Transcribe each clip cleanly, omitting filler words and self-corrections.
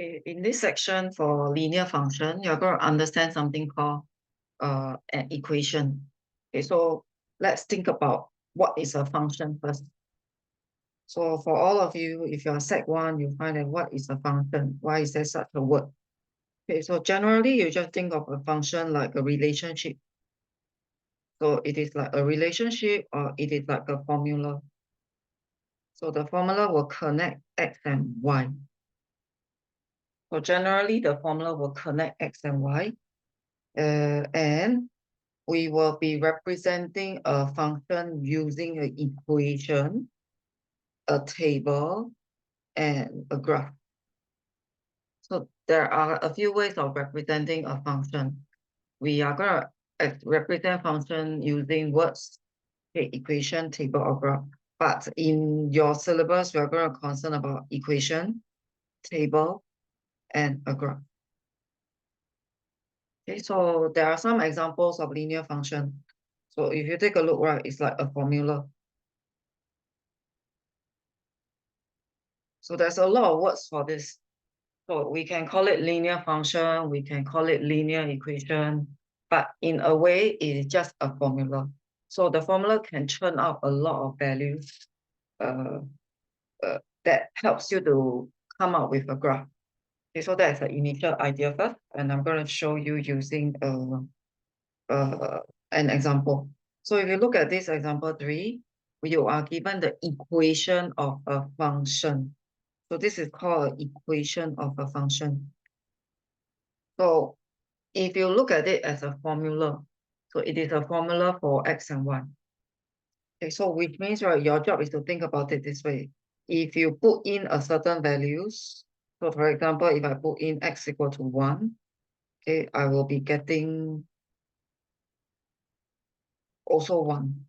Okay, in this section for linear function, you're going to understand something called an equation. Okay, so let's think about what is a function first. So for all of you, if you're Sec 1, you find out what is a function. Why is there such a word? Okay, so generally you just think of a function like a relationship. So it is like a relationship or it is like a formula. So the formula will connect x and y. So generally the formula will connect x and y. And we will be representing a function using an equation, a table, and a graph. So there are a few ways of representing a function. We are going to represent function using words, okay, equation, table, or graph. But in your syllabus, we are going to concern about equation, table, and a graph. Okay, so there are some examples of linear function. So if you take a look, right, it's like a formula. So there's a lot of words for this. So we can call it linear function, we can call it linear equation, but in a way, it is just a formula. So the formula can churn out a lot of values that helps you to come up with a graph. Okay, so that's the initial idea first, and I'm going to show you using an example. So if you look at this example 3, you are given the equation of a function. So this is called an equation of a function. So if you look at it as a formula, so it is a formula for x and y. Okay, so which means, right, your job is to think about it this way. If you put in a certain values, so for example, if I put in x equal to 1, okay, I will be getting also 1.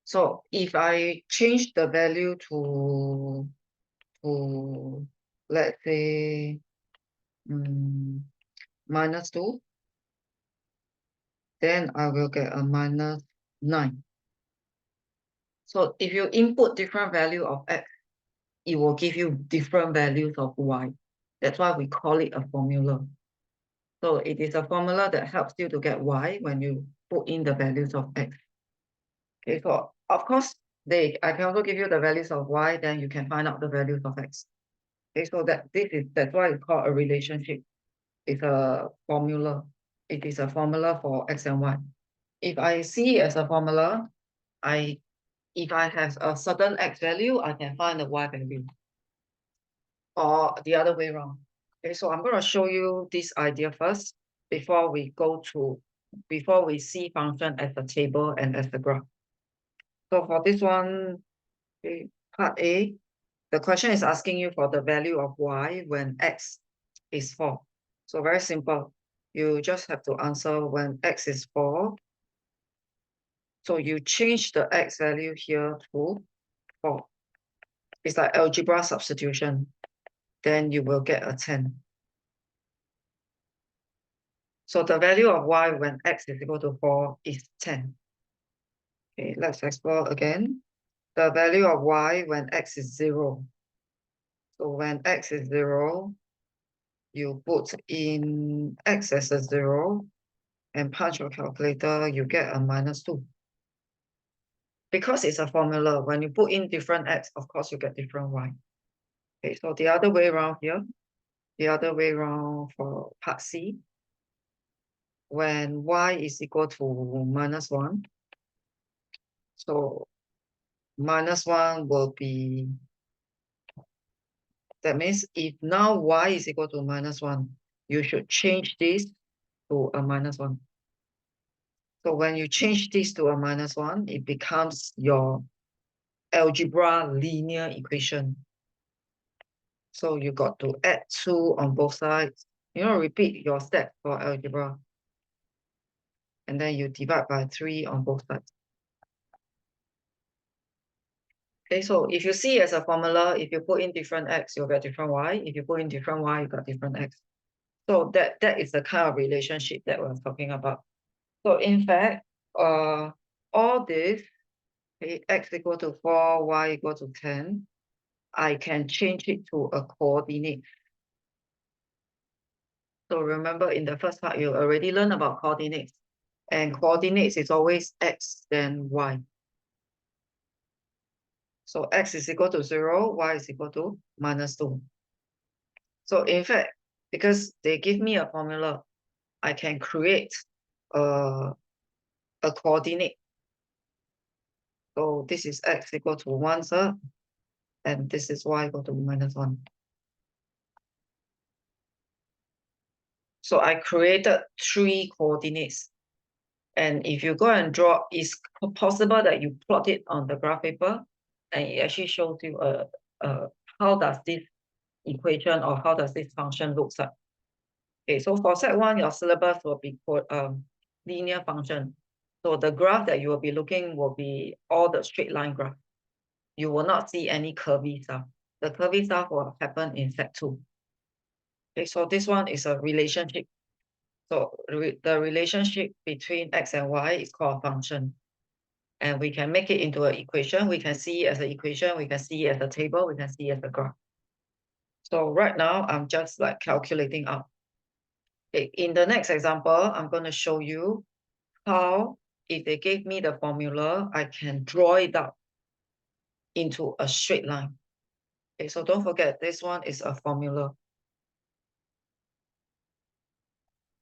So if I change the value to let's say -2, then I will get a -9. So if you input different value of x, it will give you different values of y. That's why we call it a formula. So it is a formula that helps you to get y when you put in the values of x. Okay, so of course, I can also give you the values of y, then you can find out the values of x. Okay, so that's why it's called a relationship. It's a formula. It is a formula for x and y. If I see as a formula, if I have a certain x value, I can find the y value. Or the other way around. Okay, so I'm going to show you this idea first before we see function as a table and as a graph. So for this one, okay, part A, the question is asking you for the value of y when x is 4. So very simple. You just have to answer when x is 4. So you change the x value here to 4. It's like algebra substitution. Then you will get a 10. So the value of y when x is equal to 4 is 10. Okay, let's explore again. The value of y when x is 0. So when x is 0, you put in x as a 0 and punch your calculator, you get a -2. Because it's a formula, when you put in different x, of course you get different y. Okay, so the other way around here, the other way around for part C, when y is equal to -1, so -1 will be, that means if now y is equal to -1, you should change this to a -1. So when you change this to a -1, it becomes your algebra linear equation. So you got to add 2 on both sides. Repeat your step for algebra. And then you divide by 3 on both sides. Okay, so if you see as a formula, if you put in different x, you'll get different y. If you put in different y, you got different x. So that is the kind of relationship that we're talking about. So in fact, all this, okay, x equal to 4, y equal to 10, I can change it to a coordinate. So remember in the first part, you already learned about coordinates. And coordinates is always x then y. So x is equal to 0, y is equal to -2. So in fact, because they give me a formula, I can create a coordinate. So this is x equal to 1, sir, and this is y equal to -1. So I created 3 coordinates. And if you go and draw, it's possible that you plot it on the graph paper, and it actually shows you how does this equation or how does this function looks like. Okay, so for set 1, your syllabus will be called linear function. So the graph that you will be looking will be all the straight line graph. You will not see any curvy stuff. The curvy stuff will happen in set 2. Okay, so this one is a relationship. So the relationship between x and y is called a function. And we can make it into an equation. We can see it as an equation. We can see it as a table. We can see it as a graph. So right now, I'm just like calculating out. Okay, in the next example, I'm going to show you how, if they gave me the formula, I can draw it out into a straight line. Okay, so don't forget, this one is a formula.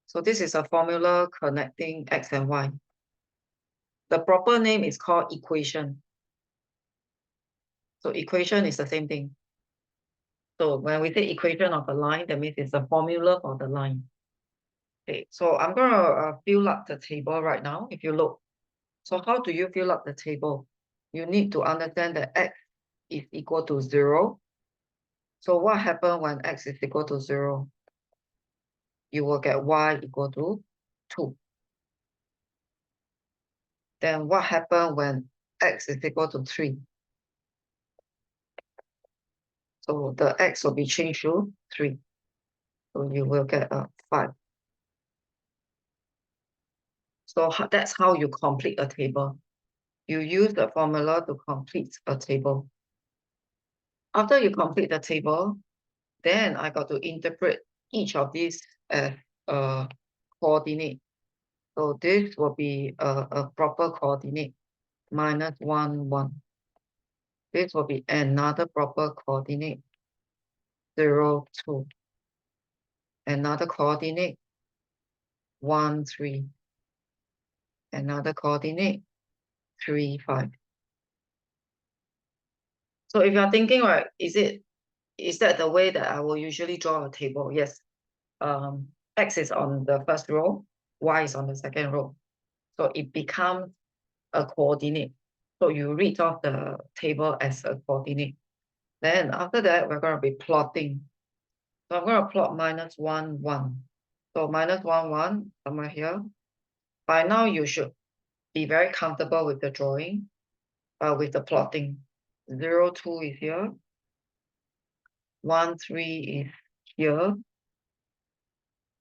So this is a formula connecting x and y. The proper name is called equation. So equation is the same thing. So when we say equation of a line, that means it's a formula for the line. Okay, so I'm gonna fill up the table right now. If you look, so how do you fill up the table? You need to understand that x is equal to 0. So what happens when x is equal to 0? You will get y equal to 2. Then what happens when x is equal to 3? So the x will be changed to 3. So you will get a 5. So that's how you complete a table. You use the formula to complete a table. After you complete the table, then I got to interpret each of these as a coordinate. So this will be a proper coordinate, -1, 1. This will be another proper coordinate, 0, 2. Another coordinate, 1, 3. Another coordinate, 3, 5. So if you're thinking, right, is that the way that I will usually draw a table? Yes. X is on the first row, Y is on the second row. So it becomes a coordinate. So you read off the table as a coordinate. Then after that, we're going to be plotting. So I'm going to plot -1, 1. So -1, 1, somewhere here. By now, you should be very comfortable with the drawing, with the plotting. 0, 2 is here. 1, 3 is here.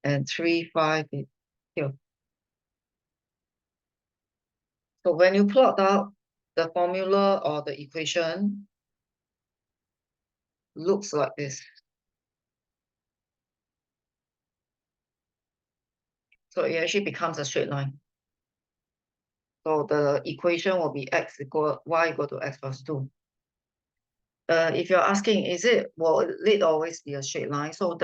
And 3, 5 is here. So when you plot out the formula or the equation, looks like this. So it actually becomes a straight line. So the equation will be y equal to x plus 2. If you're asking, will it always be a straight line? So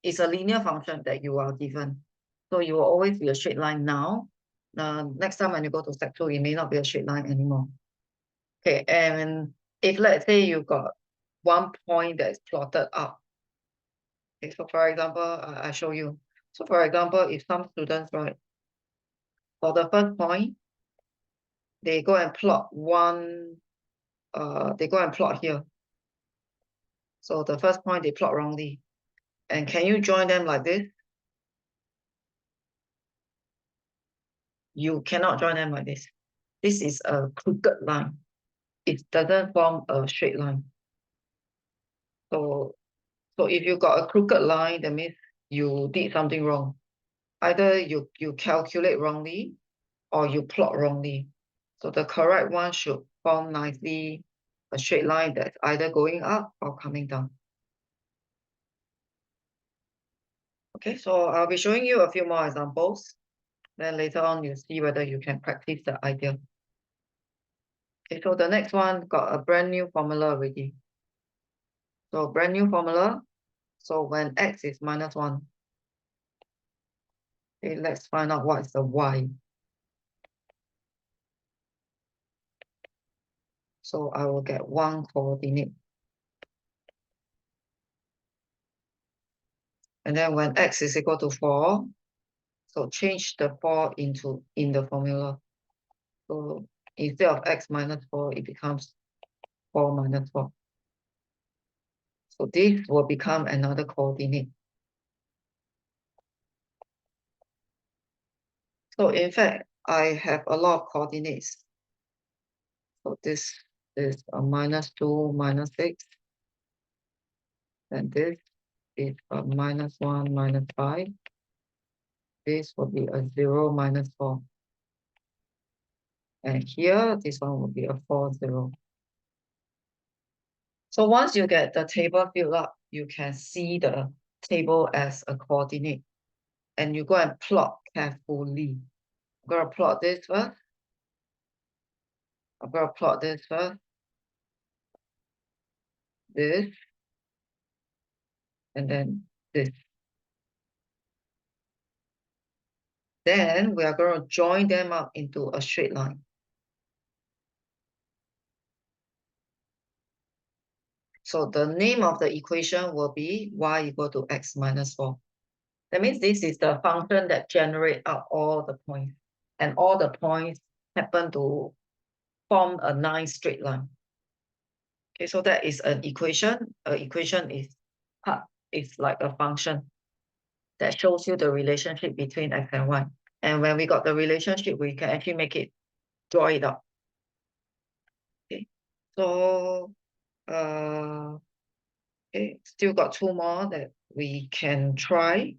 it's a linear function that you are given. So you will always be a straight line now. Next time when you go to step 2, it may not be a straight line anymore. Okay, and if let's say you got one point that is plotted up. Okay, so for example, I show you. So for example, if some students, right, for the first point, they go and plot they go and plot here. So the first point they plot wrongly. And can you join them like this? You cannot join them like this. This is a crooked line. It doesn't form a straight line. So if you got a crooked line, that means you did something wrong. Either you calculate wrongly or you plot wrongly. So the correct one should form nicely a straight line that's either going up or coming down. Okay, so I'll be showing you a few more examples. Then later on, you see whether you can practice the idea. Okay, so the next one got a brand new formula already. So brand new formula. So when x is -1, okay, let's find out what is the y. So I will get one coordinate. And then when x is equal to 4, so change the 4 in the formula. So instead of x -4, it becomes 4 - 4. So this will become another coordinate. So in fact, I have a lot of coordinates. So this is a -2, -6. And this is a -1, -5. This will be a 0, -4. And here, this one will be a 4, 0. So once you get the table filled up, you can see the table as a coordinate. And you go and plot carefully. I'm going to plot this first. I'm going to plot this first. This. And then this. Then we are going to join them up into a straight line. So the name of the equation will be y equal to x -4. That means this is the function that generates out all the points. And all the points happen to form a nice straight line. Okay, so that is an equation. An equation is like a function that shows you the relationship between x and y. And when we got the relationship, we can actually make it, draw it up. Okay, so okay, still got two more that we can try.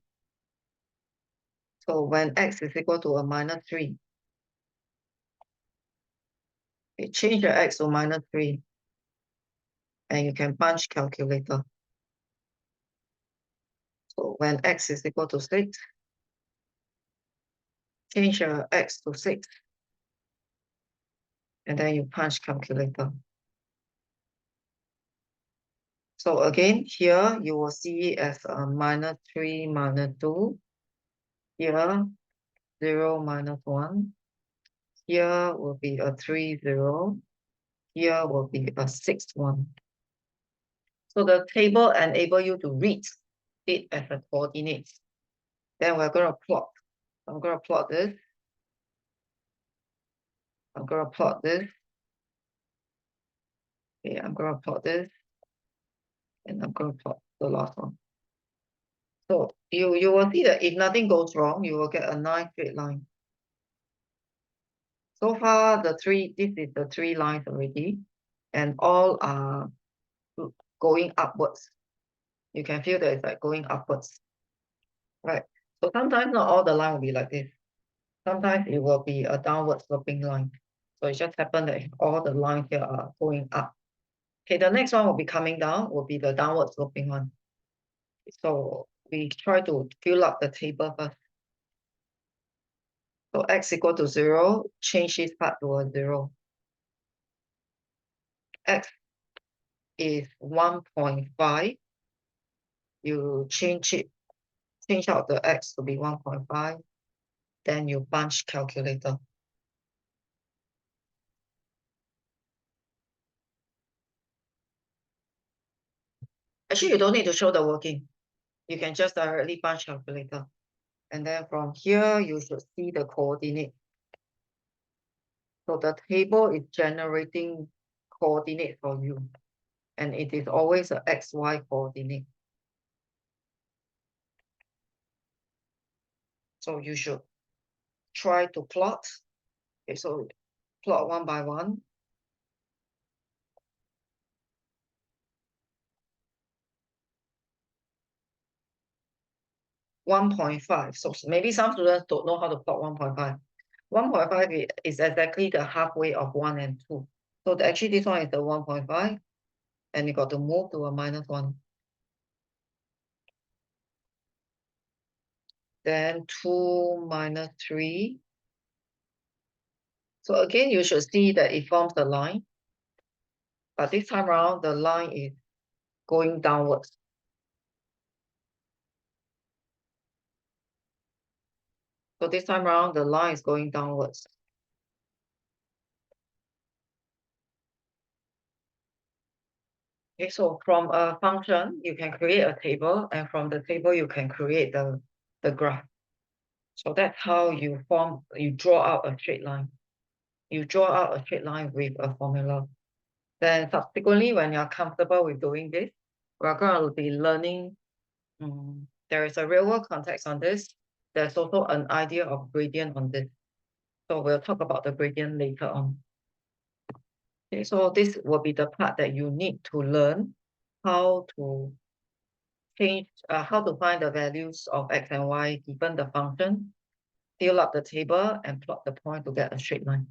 So when x is equal to a -3, okay, change your x to -3, and you can punch calculator. So when x is equal to 6, change your x to 6, and then you punch calculator. So again, here you will see it as a -3, -2. Here, 0, -1. Here will be a 3, 0. Here will be a 6, 1. So the table enable you to read it as a coordinate. Then we're going to plot. I'm going to plot this. I'm going to plot this. Okay, I'm going to plot this. And I'm going to plot the last one. So you will see that if nothing goes wrong, you will get a nice straight line. So far, this is the 3 lines already, and all are going upwards. You can feel that it's like going upwards, right? So sometimes not all the line will be like this. Sometimes it will be a downward sloping line. So it just happened that all the lines here are going up. Okay, the next one will be coming down, will be the downward sloping one. So we try to fill up the table first. So x equal to 0, change this part to a 0. X is 1.5. You change out the x to be 1.5. Then you punch calculator. Actually, you don't need to show the working. You can just directly punch calculator. And then from here, you should see the coordinate. So the table is generating coordinate for you. And it is always a XY coordinate. So you should try to plot. Okay, so plot one by one. .5. So maybe some students don't know how to plot 1.5. 1.5 is exactly the halfway of 1 and 2. So actually this one is the 1.5, and you got to move to a -1. Then 2 minus 3. So again, you should see that it forms a line, but this time around the line is going downwards. So this time around the line is going downwards. Okay, so from a function, you can create a table, and from the table, you can create the graph. So that's how you draw out a straight line. You draw out a straight line with a formula. Then subsequently, when you're comfortable with doing this, we're going to be learning. There is a real world context on this. There's also an idea of gradient on this. So we'll talk about the gradient later on. Okay, so this will be the part that you need to learn how to how to find the values of x and y given the function, fill up the table, and plot the point to get a straight line.